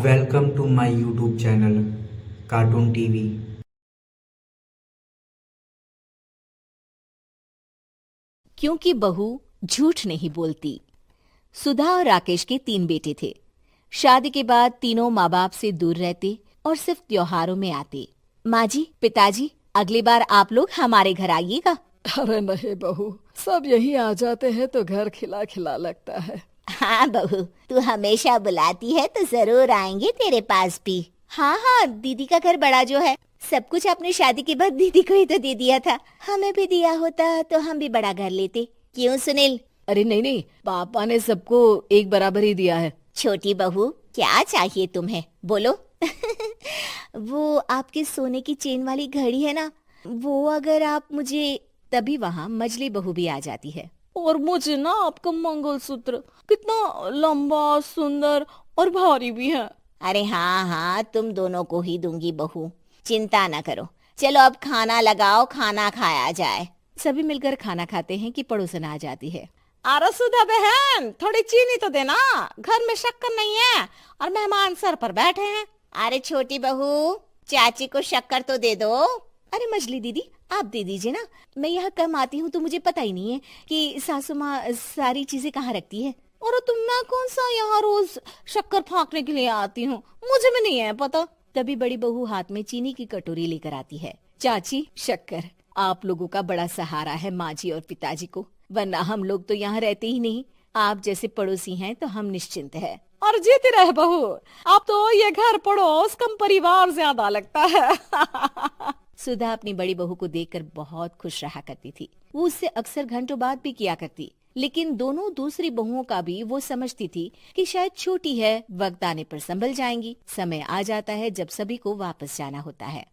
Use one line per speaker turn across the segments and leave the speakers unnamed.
Welcome to my YouTube channel, Cartoon TV.
क्योंकि बहू झूठ नहीं बोलती। सुधा और राकेश के 3 बेटे थे। शादी के बाद तीनों माँ बाप से दूर रहते और सिर्फ त्योहारों में आते। माँ जी, पिताजी, अगली बार आप लोग हमारे घर आइएगा।
अरे नहीं बहू, सब यहीं आ जाते हैं तो घर खिला खिला लगता है।
हाँ बहू, तू हमेशा बुलाती है तो जरूर आएंगे तेरे पास भी। हाँ हाँ, दीदी का घर बड़ा जो है, सब कुछ आपने शादी के बाद दीदी को ही तो दे दिया था। हमें भी दिया होता तो हम भी बड़ा घर लेते। क्यों सुनील?
अरे नहीं नहीं, पापा ने सबको एक बराबर ही दिया है।
छोटी बहू, क्या चाहिए तुम्हें, बोलो। वो आपके सोने की चेन वाली घड़ी है ना, वो अगर आप मुझे, तभी वहाँ मजली बहू भी आ जाती है।
और मुझे ना आपका मंगलसूत्र कितना लंबा, सुंदर और भारी भी है।
अरे हाँ हाँ, तुम दोनों को ही दूंगी बहू, चिंता ना करो। चलो अब खाना लगाओ, खाना खाया जाए। सभी मिलकर खाना खाते हैं कि पड़ोसन आ जाती है।
अरे सुधा बहन, थोड़ी चीनी तो देना, घर में शक्कर नहीं है और मेहमान सर पर बैठे हैं।
अरे छोटी बहू, चाची को शक्कर तो दे दो। अरे मजली दीदी, आप दे दीजिए ना, मैं यहाँ कम आती हूँ तो मुझे पता ही नहीं है कि सासू माँ सारी चीजें कहाँ रखती है।
और तुम मैं कौन सा यहाँ रोज शक्कर फाँकने के लिए आती हूँ, मुझे भी नहीं है पता।
तभी बड़ी बहू हाथ में चीनी की कटोरी लेकर आती है। चाची, शक्कर आप लोगों का बड़ा सहारा है माँ जी और पिताजी को, वरना हम लोग तो यहाँ रहते ही नहीं। आप जैसे पड़ोसी हैं तो हम निश्चिंत है।
और जीती रहे बहू, अब तो ये घर पड़ोस कम परिवार ज्यादा लगता है।
सुधा अपनी बड़ी बहू को देखकर बहुत खुश रहा करती थी। वो उससे अक्सर घंटों बात भी किया करती, लेकिन दोनों दूसरी बहुओं का भी वो समझती थी कि शायद छोटी है, वक्त आने पर संभल जाएंगी। समय आ जाता है जब सभी को वापस जाना होता है।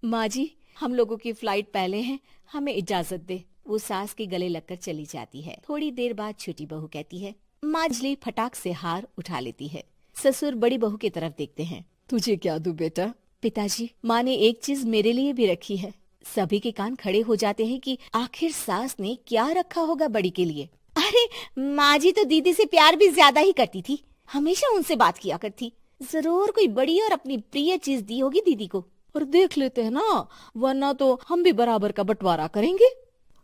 माँ जी, हम लोगों की फ्लाइट पहले है, हमें इजाजत दे। वो सास के गले लगकर चली जाती है। थोड़ी देर बाद छोटी बहू कहती है। माजली फटाक से हार उठा लेती है। ससुर बड़ी बहू की तरफ देखते हैं।
तुझे क्या दूं बेटा?
पिताजी, माँ ने एक चीज मेरे लिए भी रखी है। सभी के कान खड़े हो जाते हैं कि आखिर सास ने क्या रखा होगा बड़ी के लिए। अरे माँ जी तो दीदी से प्यार भी ज्यादा ही करती थी, हमेशा उनसे बात किया करती। जरूर कोई बड़ी और अपनी प्रिय चीज दी होगी दीदी को।
और देख लेते हैं ना, वरना तो हम भी बराबर का बंटवारा करेंगे।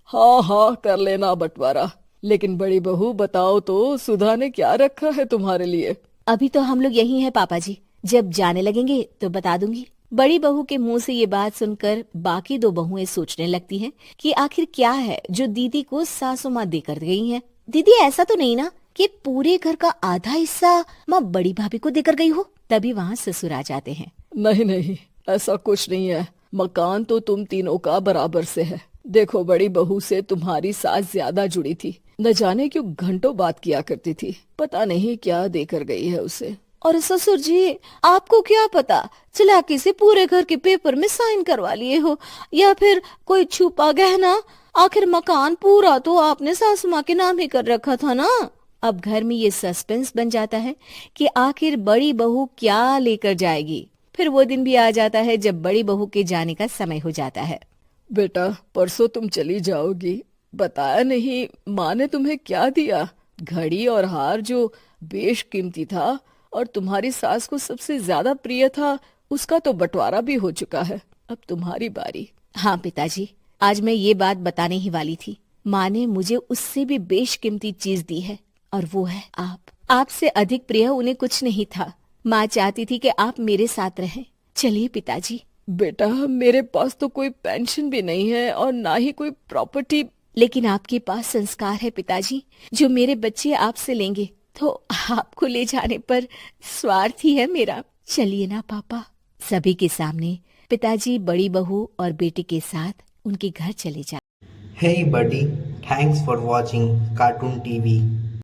हाँ हाँ, कर लेना बंटवारा। लेकिन बड़ी बहू बताओ तो, सुधा ने क्या रखा है तुम्हारे लिए?
अभी तो हम लोग यही हैं पापा जी, जब जाने लगेंगे तो बता दूंगी। बड़ी बहू के मुंह से ये बात सुनकर बाकी 2 बहुएं सोचने लगती हैं कि आखिर क्या है जो दीदी को सासू माँ देकर गई हैं। दीदी, ऐसा तो नहीं ना कि पूरे घर का आधा हिस्सा माँ बड़ी भाभी को देकर गई हो? तभी वहाँ ससुर आ जाते हैं।
नहीं नहीं, ऐसा कुछ नहीं है। मकान तो तुम तीनों का बराबर से है। देखो, बड़ी बहू से तुम्हारी सास ज्यादा जुड़ी थी, न जाने क्यों घंटों बात किया करती थी। पता नहीं क्या देकर गई है उसे।
और ससुर जी, आपको क्या पता, चालाकी से पूरे घर के पेपर में साइन करवा लिए हो, या फिर कोई छुपा गहना। आखिर मकान पूरा तो आपने सासू माँ के नाम ही कर रखा था ना। अब घर में ये सस्पेंस बन जाता है कि आखिर बड़ी बहू क्या लेकर जाएगी। फिर वो दिन भी आ जाता है जब बड़ी बहू के जाने का समय हो जाता है।
बेटा, परसों तुम चली जाओगी, बताया नहीं माँ ने तुम्हें क्या दिया? घड़ी और हार जो बेशकीमती था और तुम्हारी सास को सबसे ज्यादा प्रिय था, उसका तो बंटवारा भी हो चुका है। अब तुम्हारी बारी।
हाँ पिताजी, आज मैं ये बात बताने ही वाली थी। माँ ने मुझे उससे भी बेशकीमती चीज दी है, और वो है आप। आपसे अधिक प्रिय उन्हें कुछ नहीं था। माँ चाहती थी कि आप मेरे साथ रहें। चलिए पिताजी।
बेटा, मेरे पास तो कोई पेंशन भी नहीं है और ना ही कोई प्रॉपर्टी।
लेकिन आपके पास संस्कार है पिताजी, जो मेरे बच्चे आपसे लेंगे, तो आपको ले जाने पर स्वार्थ ही है मेरा। चलिए ना पापा। सभी के सामने पिताजी बड़ी बहू और बेटी के साथ उनके घर चले जाते।
Hey buddy, thanks for watching Cartoon TV.